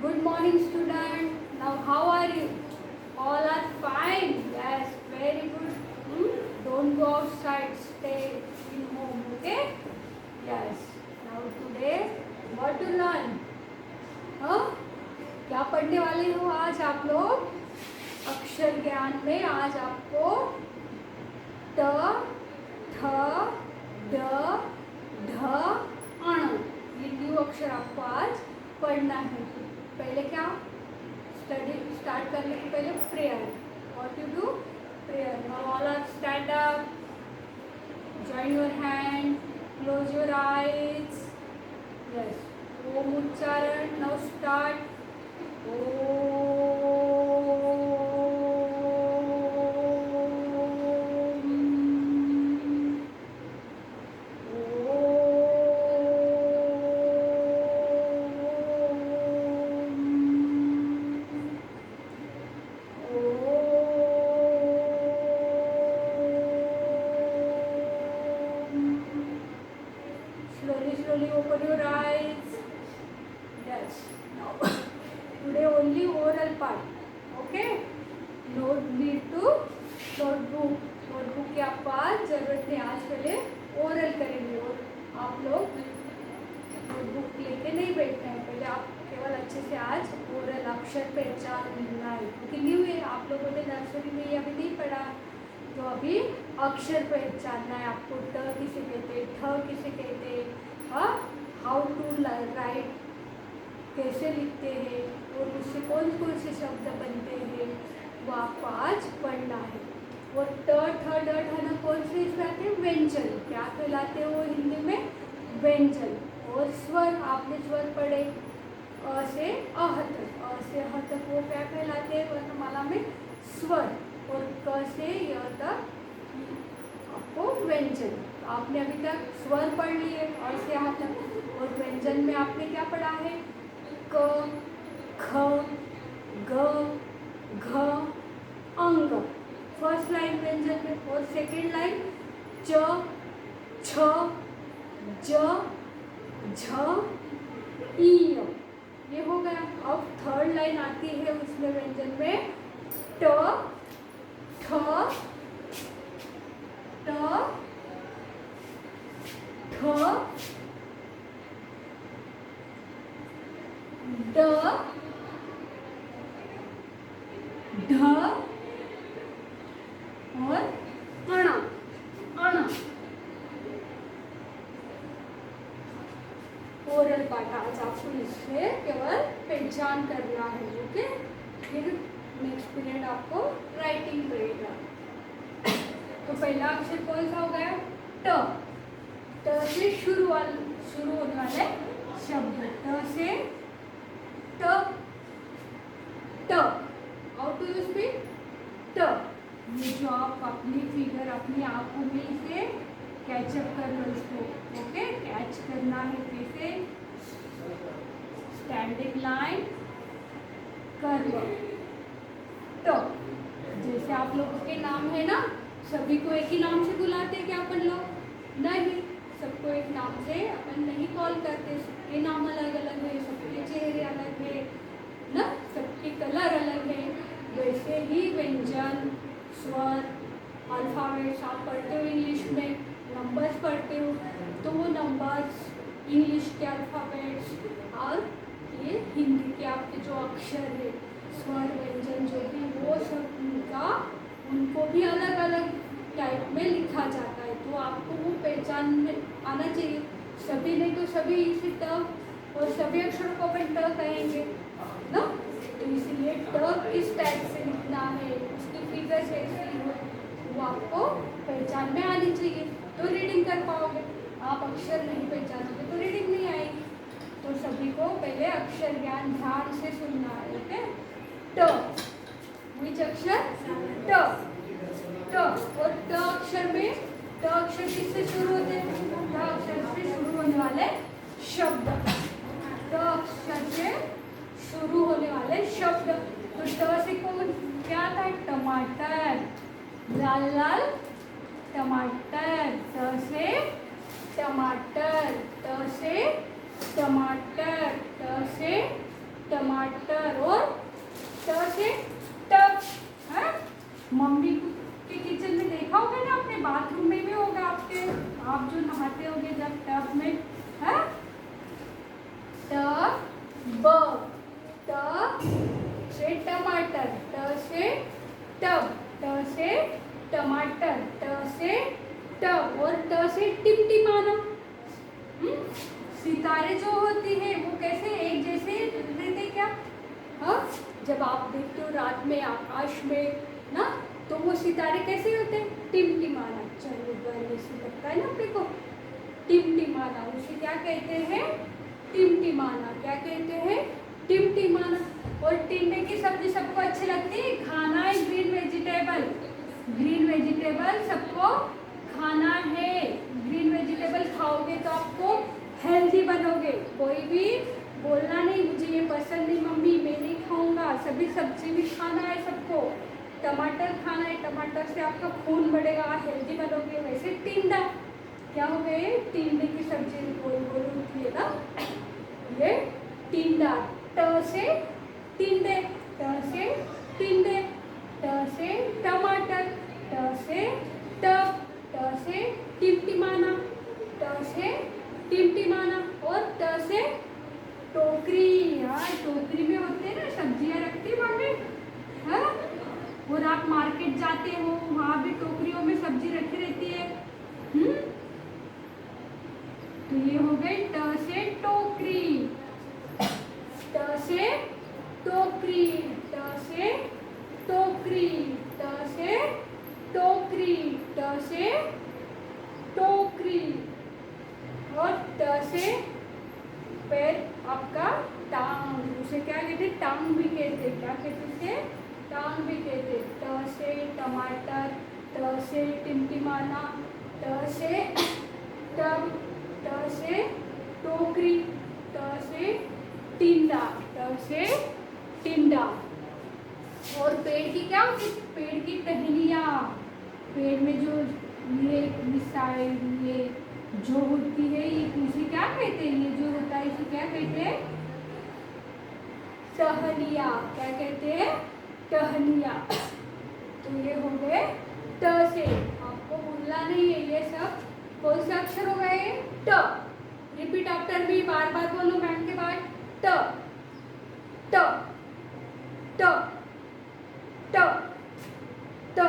Good morning, student. Now, how are you? All are fine. Yes, very good. Don't go outside. Stay in home. Okay? Yes. Now today, what to learn? हाँ? क्या पढ़ने वाले हो आज आप लोग? अक्षर ज्ञान में आज आपको ट, ठ, ड, ढ, अण ये न्यू अक्षर आपको आज पढ़ना है. पहले क्या स्टडी स्टार्ट करने के पहले prayer. What you do? Prayer. Now all are stand up, join your hand, close your eyes. Yes. Om उच्चारण. Now start. Slowly open your eyes. Yes. Now today only oral part. Okay. No need to notebook. Notebook की आपको आज जरूरत नहीं. आज पहले oral करेंगे और आप लोग नोटबुक लेके नहीं बैठना है. पहले आप केवल अच्छे से आज ओरल अक्षर पहचान लेना है क्योंकि न्यू है. आप लोगों ने नर्सरी में अभी नहीं पढ़ा तो अभी अक्षर पहचानना है आपको. ट किसे कहते, ठ किसे कहते, हाँ, हाउ टू राइट कैसे लिखते हैं और उससे कौन कौन से शब्द बनते हैं वो आपको आज पढ़ना है. वो ट, ठ, ड, ढ ना कौन से इसमें आते हैं? व्यंजन. क्या कहलाते हैं वो हिंदी में? व्यंजन. और स्वर, आपने स्वर पढ़े अ से अह तक. अ से अह तक वो क्या कहलाते हैं वर्णमाला में? स्वर. और क से य तक आपको व्यंजन. आपने अभी तक स्वर पढ़ लिए अ से अह तक. और व्यंजन में आपने क्या पढ़ा है? क, ख, ग, घ, अंग. फर्स्ट लाइन व्यंजन में. और सेकेंड लाइन च, छ, ज, झ, ई. ये हो गया. अब थर्ड लाइन आती है उसमें व्यंजन में ट, ठ, ट, ठ, ड, ढ और अण. अण ओरल पार्ट आज आपको इससे केवल पहचान करना है. ओके. फिर नेक्स्ट पीरियड आपको राइटिंग रहेगा. तो पहला अक्षर कौन सा हो गया? ट. ट से शुरू होने वाले शब्द. ट से ट, ट. How to you speak? ट. ये जो आप अपनी फिगर अपनी आंखों में इसे कैचअप कर लो इसको. ओके. कैच करना है कैसे? Standing line, curve. ट. जैसे आप लोगों के नाम है ना, सभी को एक ही नाम से बुलाते हैं क्या अपन लोग? नहीं. सबको एक नाम से अपन नहीं कॉल करते. सबके नाम अलग अलग है, सबके चेहरे अलग है ना, सबके कलर अलग है. वैसे ही व्यंजन, स्वर, अल्फाबेट्स आप पढ़ते हो इंग्लिश में, नंबर्स पढ़ते हो तो वो नंबर्स इंग्लिश के अल्फाबेट्स और ये हिंदी के आपके जो अक्षर है स्वर व्यंजन जो भी वो सब उनको भी अलग अलग टाइप में लिखा जाता है. तो आपको वो पहचान में आना चाहिए. सभी नहीं तो सभी इसी ट और सभी अक्षरों को अपन ट कहेंगे ना. तो इसीलिए ट किस टाइप से लिखना है, उसकी फिगर कैसी हो वो आपको पहचान में आनी चाहिए. तो रीडिंग कर पाओगे. आप अक्षर नहीं पहचानोगे तो रीडिंग नहीं आएगी. तो सभी को पहले अक्षर ज्ञान ध्यान से सुनना है. ओके. ट. विच अक्षर? ट. ट. और ट अक्षर में ट अक्षर किससे शुरू होते हैं? ट अक्षर से शुरू होने वाले शब्द. ट अक्षर से शुरू होने वाले शब्द. तो ट से कौन क्या था? टमाटर. लाल लाल टमाटर. ट से टमाटर. ट से टमाटर. ट से टमाटर. मम्मी के किचन में देखा होगा ना, अपने बाथरूम में भी होगा आपके, आप जो नहाते होगे जब टब में, है टब, ट से टमाटर, ट से टब, ट से टमाटर, ट से टब और ट से टिमटिमाना। सितारे जो होती है वो कैसे एक जैसे रहते क्या? हाँ, जब आप देखते हो रात में आकाश में ना, तो वो सितारे कैसे होते हैं? टिमटिमाना। चलो गर्व से लगता है ना अपने को, टिमटिमाना। उसे क्या कहते हैं? टिमटिमाना। क्या कहते हैं? टिमटिमाना। और टिंडे की सब्जी सबको अच्छी लगती है? खाना है ग्रीन वेजिटेबल, ग्रीन वेजिटेबल सबको खाना है। ग्रीन वेजिटेबल खाओगे तो आपको हेल्दी बनोगे। कोई भी बोलना नहीं मुझे ये पसंद नहीं मम्मी, मैं नहीं खाऊंगा। सभी सब्जी भी खाना है सबको। टमाटर खाना है, टमाटर से आपका खून बढ़ेगा, हेल्दी बनोगे। वैसे टिंडा क्या हो गए? टिंडे की सब्जी गोल गोल होती है ना, ये टिंडा। ट से टिंडे, ट से टिंडे, ट से टमाटर, ट से टब, ट से टिमटिमाना, ट से टिमटिमाना। और ट से टोकरी। यार टोकरी में होते हैं ना सब्जियां रखती मम्मी, है? और आप मार्केट जाते हो वहाँ भी टोकरियों में सब्जी रखी रहती है। तो ये हो गई ट से टोकरी, ट से टोकरी, ट से टोकरी, ट से टोकरी, ट से टोकरी। और ट से पैर आपका टांग, उसे क्या कहते हैं? टांग भी कहते हैं। क्या कहते हैं उसे? टांग भी कहते हैं। ट से टमाटर, ट से टिमटिमाना, ट से टब, ट से टोकरी, ट से टिंडा, ट से टिंडा। और पेड़ की क्या होती है? पेड़ की टहनियाँ। पेड़ में जो ये साइड ये जो होती है, ये इसे क्या कहते हैं? ये जो होता है इसे क्या कहते हैं? टहनिया। क्या कहते हैं? टहनिया। तो ये हो गए ट से। आपको भूलना नहीं है ये सब कौन से अक्षर हो गए? ट। रिपीट आफ्टर मी, बार बार बोलो मैम के बाद। ट ट ट ट ट।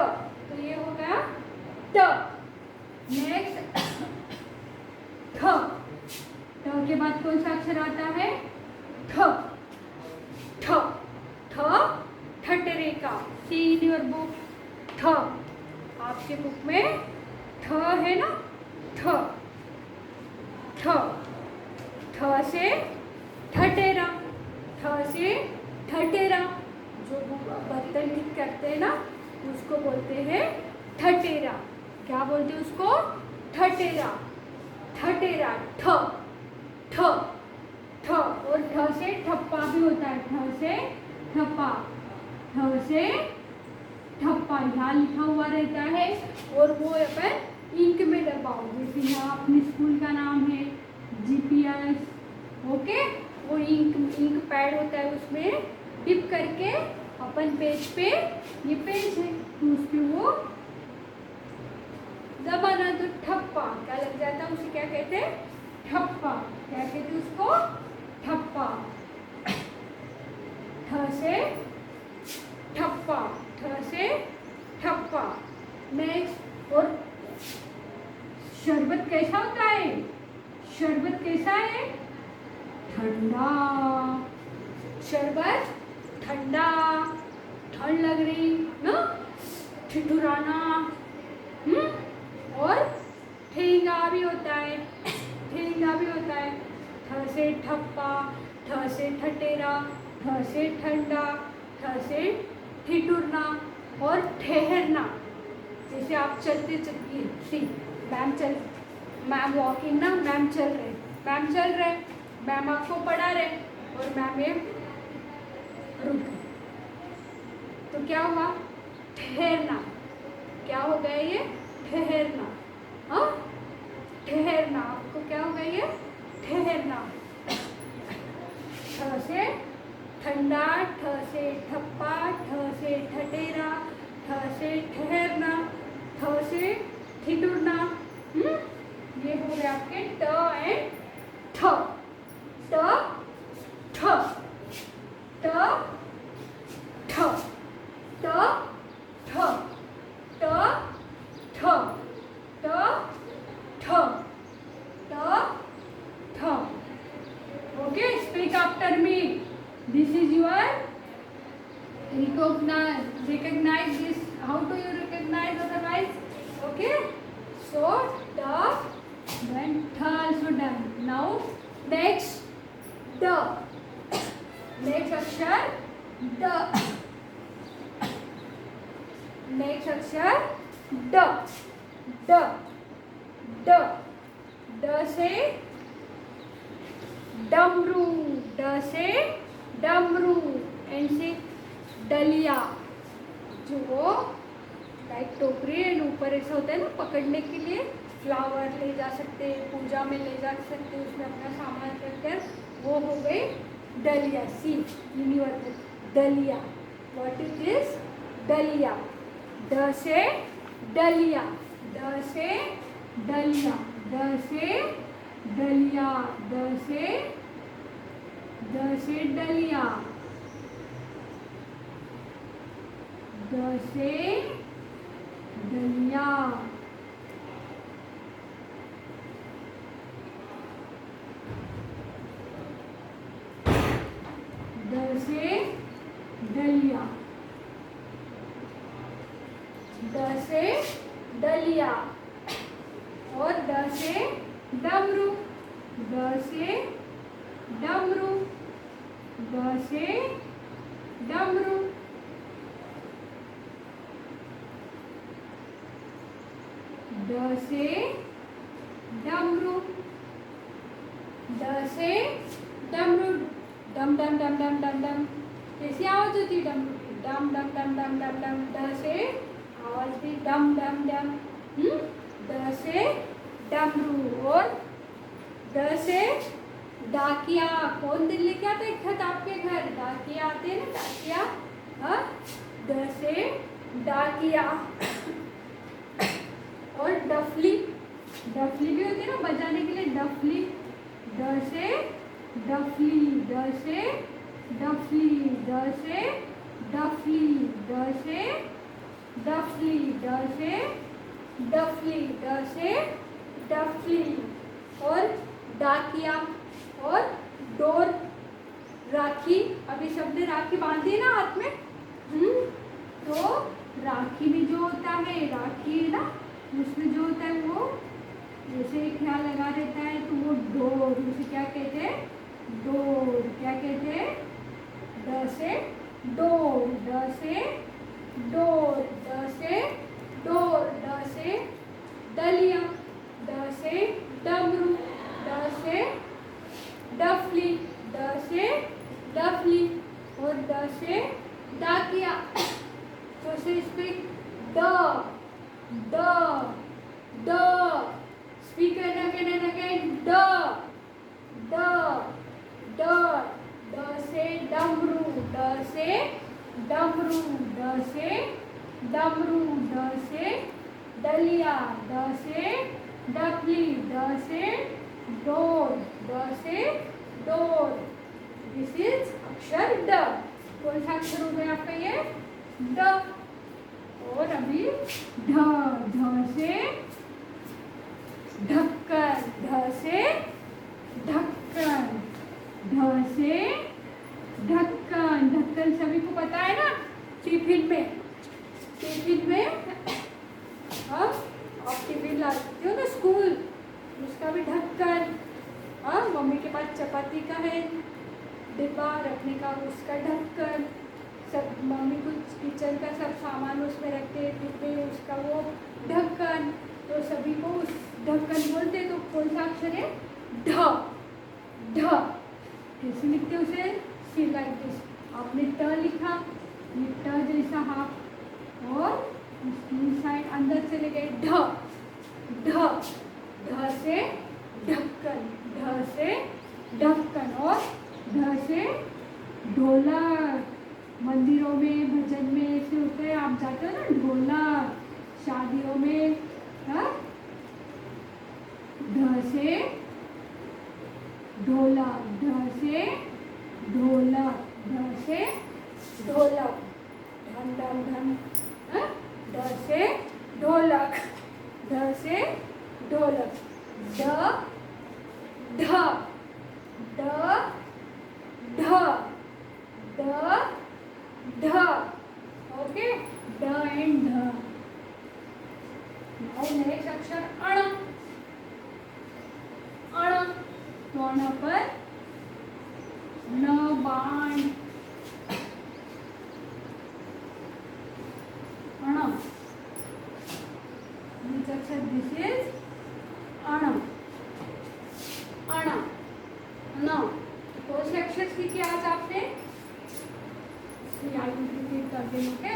तो ये हो गया ट। नेक्स्ट ठ। ठ के बाद कौन सा अक्षर आता है? ठ। ठ ठ ठटरे का। सी इन योर बुक। ठ आपके बुक में ठ है ना? ठ ठ ठ से ठटेरा, ठ से ठटेरा। जो बर्तन ठीक करते हैं ना उसको बोलते हैं ठटेरा। क्या बोलते हैं उसको? ठटेरा, ठटेरा। ठ ठ ठ। और ठ से ठप्पा भी होता है। ठ से ठप्पा, ठ से ठप्पा यहाँ लिखा हुआ रहता है और वो अपन इंक में दबाओ। जैसे यहाँ अपने स्कूल का नाम है GPS, ओके? वो इंक पैड होता है, उसमें डिप करके अपन पेज पे, ये पेज है तो उस पे वो दबाना तो ठप्पा क्या लग जाता है? उसे क्या कहते हैं? ठप्पा। क्या कहते हैं उसको? ठप्पा। ठ से ठप्पा, ठ से ठप्पा। नेक्स्ट, और शरबत कैसा होता है? शरबत कैसा है? ठंडा। शरबत ठंडा, ठंड लग रही ना, ठिठुराना। और ठेंगा भी होता है, ठेंगा भी होता है। ठ से ठप्पा, ठ से ठटेरा, ठ से ठंडा, ठ से ठिठुरना और ठहरना। जैसे आप चलते चलते सी मैम वॉकिंग ना, मैम चल रहे, मैम आपको पढ़ा रहे और मैम ये रुक, तो क्या हुआ? ठहरना। क्या हो गया ये? ठहरना। हाँ, ठहरना। आपको क्या हो गया ये? ठहरना। ठ से ठंडा, ठ से ठप्पा, ठ से ठटेरा, ठ से ठहरना, ठ से ठिठुरना। ये हो गए आपके ट एंड ठ। ट ठ ट ठ ट ठ ट ठ ट ठ ट ठ। Okay, speak after me. This is your recognize this. How do you recognize otherwise? Okay, so the, then tha also done. Now next the, next अक्षर the, next अक्षर ड, ड ड, ड से डमरू, ड से डमरू, एंड से डलिया, जो वो लाइक टोकरी एंड ऊपर ऐसा होता है ना पकड़ने के लिए, फ्लावर ले जा सकते हैं, पूजा में ले जा सकते हैं, उसमें अपना सामान रखकर, वो हो गई डलिया। सी यूनिवर्सल डलिया। What is this? डलिया। ड से डलिया, ड से डलिया, ड से डलिया, ड से डलिया, ड से डलिया। ड से डलिया, ड से डलिया, और ड से डमरू, ड से डमरू, ड से डमरू, ड से डमरू, ड से डमरू। डम डम डम डम डम डम, कैसी आवाज होती है डमरू की? डम डम डम डम डम डम। ड से आवाज भी डम डम डम। ड से डमरू, और ड से डाकिया। कौन दिन लेके आता है खत आपके घर? डाकिया आते हैं ना, डाकिया। हाँ, ड से डाकिया, और डफली, डफली भी होती है ना बजाने के लिए, डफली। ड से डफली, ड से डफली, ड से डफली, ड से डफली, ड से डफली, ड से डफली, और डाकिया, और डोर, राखी। अभी सबने राखी बांधी है ना हाथ में। तो राखी में जो होता है, राखी है ना, उसमें जो होता है वो जैसे एक यहाँ लगा रहता है, तो वो डोर, उसे क्या कहते हैं? डोर। क्या कहते हैं? ड से डोर, ड से डोर, ड से डोर, ड से डलिया, ड से डमरू, ड से डफली, ड से डफली, और ड से डाकिया। तो से speak the, the, the, speak again and again, the, the, the, ड से डमरू, ड से डमरू, ड से डमरू, ड से डलिया, ड से डफली, ड से डोर, ड से डोर। दिस इज अक्षर ड। कौन सा अक्षर हो गया आपका ये? ड। और अभी ढ, ढ से ढक्कन, ढ से ढक्कन, ढ से ढक्कन। ढक्कन सभी को पता है ना, टिफिन में, टिफिन में आप टिफिन लाते हो ना स्कूल, उसका भी ढक्कन। मम्मी के पास चपाती का है डिब्बा रखने का, उसका ढक्कन। सब मम्मी कुछ किचन का सब सामान उसमें रखते हैं डिब्बे, उसका वो ढक्कन। तो सभी को उस ढक्कन बोलते। तो कौन सा अक्षर है? ढ, ढ। कैसे लिखते उसे? सी लाइक दिस। आपने ट लिखा, ये ट जैसा हाफ, और उसकी साइड अंदर चले गए ढ, ढ, ढ से ढक्कन, ढ से ढक्कन, और ढ से ढोलक, मंदिरों में भजन में ऐसे होते हैं, आप जाते हो ना, ढोलक, शादियों में, हाँ, ढ से ढोलक, ढ से ढोलक, ढ से ढोलक, धम धम धम, हाँ, ढ से ढोलक, ढ से ढोलक, ढ ढ ढ ढ ढ ढ, ओके, ढ एंड ढ. नाउ नेक्स्ट अक्षर अण. अण, तो अण पर न बाण. अण, which अक्षर this is अण. अण, न, कौन से अक्षर सीखे आज आपने? रिपीट कर दें, ओके,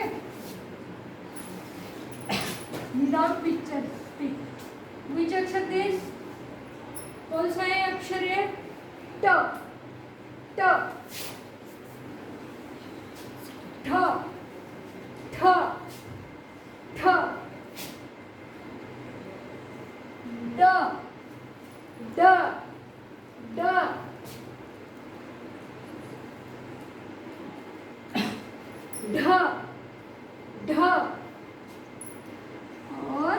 विदाउट पिक्चर स्पीक. विच अक्षर दिस? कौन सा है अक्षर है? ट. ट, ठ, ठ, ठ, ड, ड, ड, ढ, ढ और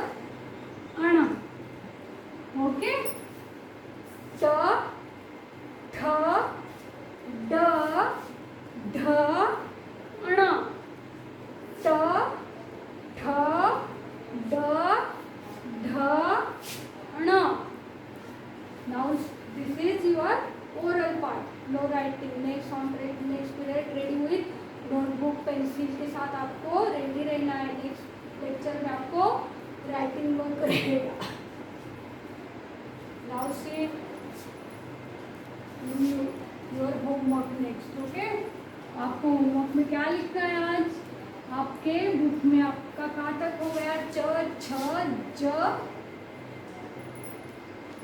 अण, ओके. ट, ठ, ड, ढ, अण. ट, ठ, ड, ढ, अण. Now this is your oral part. No writing. Next on next period ready with notebook pencil के साथ आपको रेडी रहना है. नेक्स्ट लेक्चर में आपको राइटिंग वर्क करेगा. Now see your homework next, okay. आपको होमवर्क में क्या लिखना है आज? आपके बुक में आपका कहाँ तक हो गया? च, छ,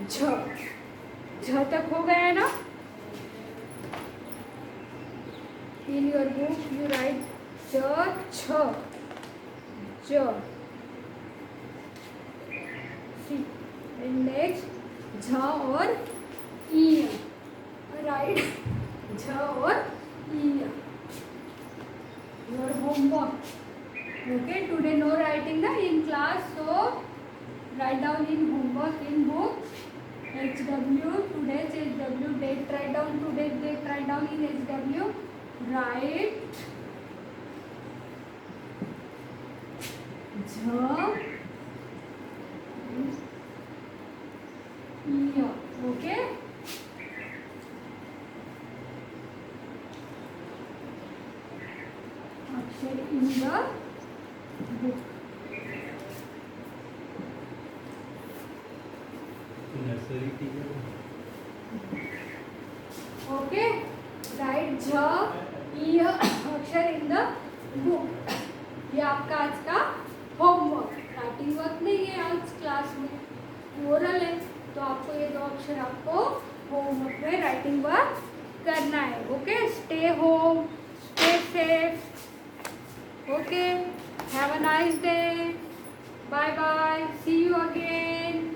ज, झ तक हो गया है ना? In your book you write ch, छ, ज. See, and next झ और ई. Write झ और ई. Your homework. Okay, today no writing na in class, so write down in homework in book. HW, today's HW date, write down today's date, write down in HW. Write झ, ई, okay. अक्षर in the book. Nursery teacher. Okay, right झ, ई अक्षर in the book. ये आपका आज का homework. Writing work नहीं है आज क्लास में, ओरल है, तो आपको ये 2 अक्षर आपको होमवर्क में राइटिंग वर्क करना है. Okay, stay home, stay safe. Okay, have a nice day. Bye bye, see you again.